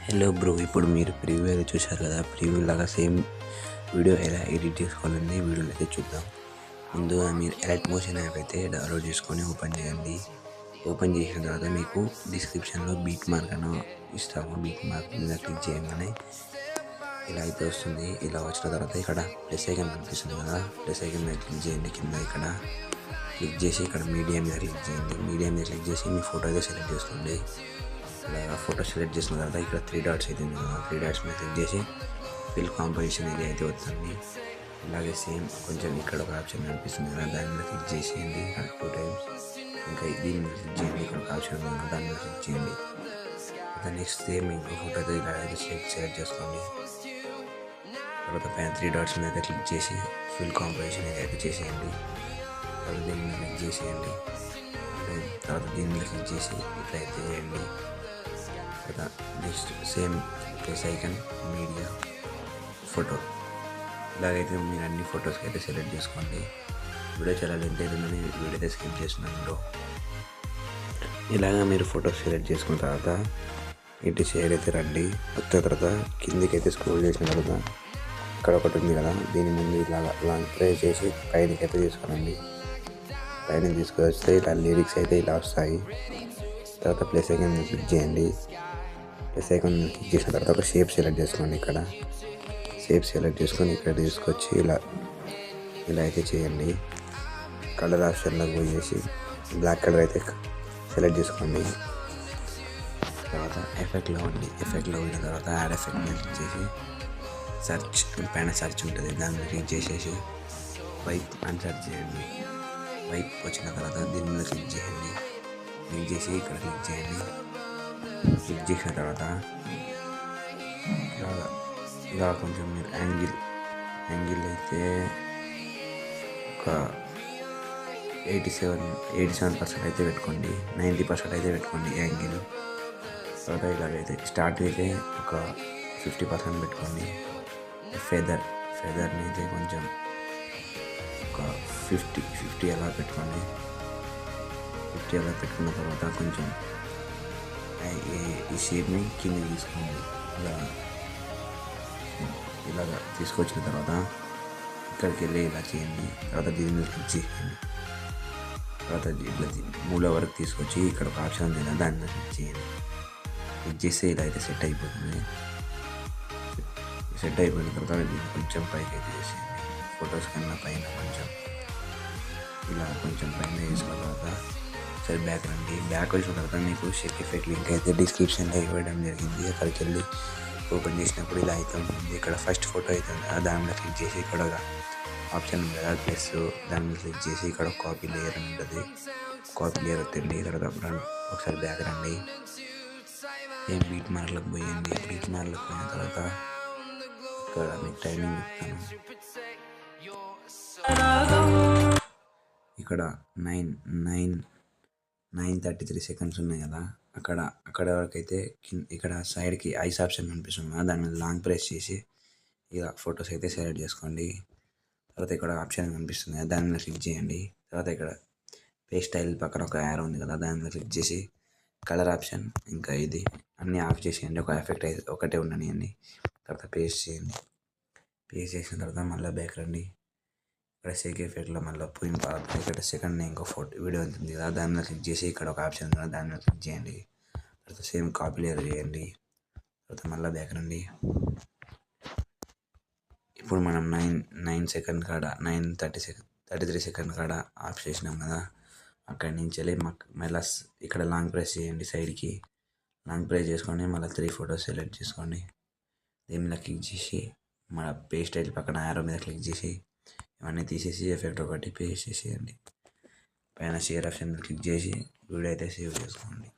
Hello bro, ఇప్పుడు మీరు preview అయితే చూశారు కదా. ప్రివ్యూ లాగా సేమ్ వీడియో ఎలా ఎడిట్ చేసుకోవాలని వీడియోలో అయితే చూద్దాం. ముందుగా మీరు ఎలర్ట్ మోషన్ యాప్ అయితే డౌన్లోడ్ చేసుకొని ఓపెన్ చేయండి. ఓపెన్ చేసిన తర్వాత మీకు డిస్క్రిప్షన్లో బీట్ మార్క్ అని ఇస్తాము. బీట్ మార్క్ మీద క్లిక్ చేయగానే ఇలా అయితే వస్తుంది. ఇలా వచ్చిన తర్వాత ఇక్కడ ప్లస్ ఐకాన్ కనిపిస్తుంది కదా, ప్లస్ ఐకాన్ మీద క్లిక్ చేయండి. కింద ఇక్కడ క్లిక్ చేసి ఇక్కడ మీడియా మీద క్లిక్ చేయండి. మీడియా మీద క్లిక్ చేసి మీ ఫోటో అయితే సెలెక్ట్ చేసుకోండి. ఇలా ఫోటో సెలెక్ట్ చేసిన తర్వాత ఇక్కడ 3 డాట్స్ అయితే ఉంది కదా, 3 డాట్స్ మీద క్లిక్ చేసి ఫిల్ కాంపోజిషన్ ఇది అయితే వస్తుంది. అలాగే సేమ్ కొంచెం ఇక్కడ ఒక ఆప్షన్ కనిపిస్తుంది కదా, దాని మీద క్లిక్ చేసేయండి 2 టైమ్స్. ఇంకా దీని మీద క్లిక్ చేయండి. ఇక్కడ ఒక ఆప్షన్ ఉంది కదా, దాని మీద క్లిక్ చేయండి. నెక్స్ట్ సేమ్ ఇంకో ఫోటో అయితే ఇలా అయితే సెలెక్ట్ చేసుకోండి. తర్వాత పైన 3 డాట్స్ మీద క్లిక్ చేసి ఫిల్ కాంపోజిషన్ అయితే చేసేయండి. తర్వాత దీని మీద క్లిక్ చేసేయండి. తర్వాత దీని మీద క్లిక్ చేసి ఇట్లా అయితే చేయండి. తర్వాత next same plus icon media photo, ఇలాగైతే మీరు అన్ని ఫొటోస్కి అయితే సెలెక్ట్ చేసుకోండి. వీడియో చాలా లెంత్ అవుతుందని వీడియో అయితే స్కిప్ చేస్తున్నాను. ఇలాగా మీరు ఫొటోస్ సెలెక్ట్ చేసుకున్న తర్వాత ఇటు సైడ్ అయితే రండి. వచ్చిన తర్వాత కిందికి అయితే స్క్రోల్ చేసిన తర్వాత ఇక్కడ ఒకటి ఉంది కదా, దీని ముందు ఇలా లాంగ్ ప్రెస్ చేసి పైనకి అయితే తీసుకురండి. పైన తీసుకొస్తే ఇలా లిరిక్స్ అయితే ఇలా వస్తాయి. తర్వాత ప్లస్ ఐకాన్ క్లిక్ చేయండి. ప్లస్ ఐకాన్ క్లిక్ చేసిన తర్వాత ఒక షేప్ సెలెక్ట్ చేసుకోండి. ఇక్కడ షేప్ సెలెక్ట్ చేసుకొని ఇక్కడ తీసుకొచ్చి ఇలా అయితే చేయండి. కలర్ ఆప్షన్లోకి పోయేసి బ్లాక్ కలర్ అయితే సెలెక్ట్ చేసుకోండి. తర్వాత ఎఫెక్ట్లో ఉండి ఎఫెక్ట్లో పోయిన తర్వాత యాడ్ ఎఫెక్ట్ మీద క్లిక్ చేసి సెర్చ్ పైన సెర్చ్ ఉంటుంది, దాన్ని క్లిక్ చేసేసి వైప్ అని సెర్చ్ చేయండి. వైప్ వచ్చిన తర్వాత దీని మీద క్లిక్ చేయండి. క్లిక్ చేసి ఇక్కడ క్లిక్ చేయండి. క్లిక్ చేసిన తర్వాత ఇలా కొంచెం మీరు యాంగిల్ అయితే ఒక 87% అయితే పెట్టుకోండి. 90% అయితే పెట్టుకోండి యాంగిల్. తర్వాత ఇలాగైతే స్టార్ట్ అయితే ఒక 50% పెట్టుకోండి. ఫెదర్ని అయితే కొంచెం ఒక 50 అలా పెట్టుకోండి. 50 అలా పెట్టుకున్న తర్వాత కొంచెం ఈ షేప్ని కింద తీసుకోండి. ఇలాగా తీసుకొచ్చిన తర్వాత ఇక్కడికి వెళ్ళి ఇలా చేయండి. తర్వాత దీని మీద క్లిక్ చేయండి. తర్వాత ఇట్లా మూల వరకు తీసుకొచ్చి ఇక్కడ ఒక ఆప్షన్ ఉంది, దాని మీద క్లిక్ చేయండి. క్లిక్ చేస్తే ఇలా అయితే సెట్ అయిపోతుంది. సెట్ అయిపోయిన తర్వాత దీన్ని కొంచెం పైకి అయితే చేసేయండి. ఫొటోస్ కన్నా పైన కొంచెం పైన వేసుకున్న తర్వాత సరే బ్యాక్ రండి. బ్యాక్ వచ్చిన తర్వాత మీకు షేక్ ఎఫెక్ట్ లింక్ అయితే డిస్క్రిప్షన్లో ఇవ్వడం జరిగింది. అక్కడికి వెళ్ళి ఓపెన్ చేసినప్పుడు ఇలా అయితే ఉంటుంది. ఇక్కడ ఫస్ట్ ఫోటో అయితే దాని మీద క్లిక్ చేసి ఇక్కడ ఆప్షన్ ఉంది కదా ప్లస్, దాని మీద క్లిక్ చేసి ఇక్కడ కాపీ లేయర్ అని ఉంటుంది. కాపీ లేయర్ వస్తుంది. తర్వాత ఒకసారి బ్యాక్ రండి. ఏం బీట్ మార్క్లకు పోయండి. బీట్ మార్క్లకు పోయిన తర్వాత ఇక్కడ మీకు టైమింగ్ చెప్తాను. ఇక్కడ 9:33 సెకండ్స్ ఉన్నాయి కదా, అక్కడ వరకు అయితే ఇక్కడ సైడ్కి ఐస్ ఆప్షన్ కనిపిస్తుంది కదా, దాని మీద లాంగ్ ప్రెస్ చేసి ఇలా ఫొటోస్ అయితే సెలెక్ట్ చేసుకోండి. తర్వాత ఇక్కడ ఆప్షన్ కనిపిస్తుంది కదా, దాని మీద క్లిక్ చేయండి. తర్వాత ఇక్కడ పేస్ట్ స్టైల్ పక్కన ఒక యారో ఉంది కదా, దాని మీద క్లిక్ చేసి కలర్ ఆప్షన్ ఇంకా ఇది అన్నీ ఆఫ్ చేసేయండి. ఒక ఎఫెక్ట్ అయితే ఒకటే ఉండనియండి. తర్వాత పేస్ట్ చేయండి. పేస్ట్ చేసిన తర్వాత మళ్ళీ బ్యాక్ రండి. ఇక్కడ షేక్ ఎఫెక్ట్లో మళ్ళీ పోయిన తర్వాత ఇక్కడ సెకండ్ ఇంకో వీడియో ఉంటుంది కదా, దాని మీద క్లిక్ చేసి ఇక్కడ ఒక ఆప్షన్ ఉంది కదా, దాని మీద క్లిక్ చేయండి. తర్వాత సేమ్ కాపీ లేయర్ చేయండి. తర్వాత మళ్ళీ బ్యాక్ రండి. ఇప్పుడు మనం 9:33 సెకండ్ కాడ ఆఫ్ చేసినాం కదా, అక్కడి నుంచి వెళ్ళి మళ్ళీ ఇక్కడ లాంగ్ ప్రెస్ చేయండి. సైడ్కి లాంగ్ ప్రెస్ చేసుకొని మళ్ళీ 3 ఫొటోస్ సెలెక్ట్ చేసుకోండి. దీని మీద క్లిక్ చేసి మన పేస్ట్ స్టైల్ పక్కన యారో మీద క్లిక్ చేసి ఇవన్నీ తీసేసి ఎఫెక్ట్ ఒకటి పేస్ట్ చేసేయండి. పైన షేర్ ఆప్షన్ మీద క్లిక్ చేసి వీడియో అయితే సేవ్ చేసుకోండి.